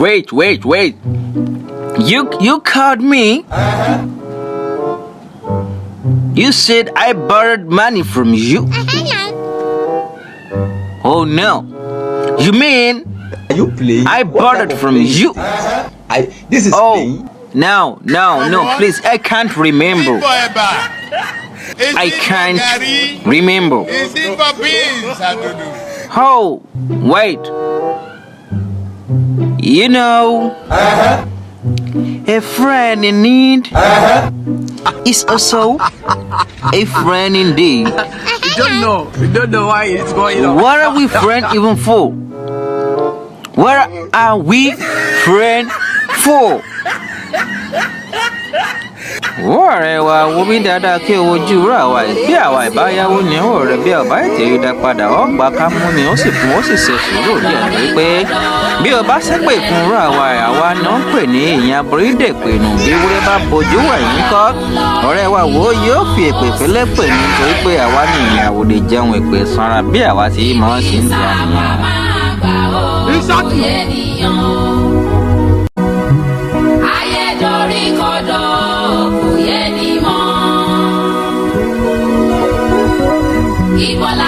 Wait. You called me? You said I borrowed money from you? Oh no. You mean Are you playing? I borrowed from you? This is Oh, no, please, I can't remember. I can't remember. Is it for beans, Adudu? Oh, wait. You know, a friend in need is also a friend indeed. You don't know why it's going on. What are we friends even for? What are we friends for? Ọ̀rẹ́ wa wo bí dáadáa kí o wojú rà wá bí àwa ìbáyáwó ní ọ̀rẹ́ bí ọba ètè rí dá padà ọgbà ká mú ni ó sì fún ó sì ṣe sùúrù díẹ̀ lórí pé bí ọba ṣépè fún rà wá àwa ni wọ́n pè ní ìyẹn aborídè pènù bí wúrẹ́ bá bojú wẹ̀yìn kọ́ ọ̀rẹ́ wa wo yóò fi èpè fẹ́lẹ́ pè ní nítorí pé àwa ní ìyẹn àwòdè jẹun èpè sanra bí àwa ti máa ń ṣe ń di àníyàn. Igual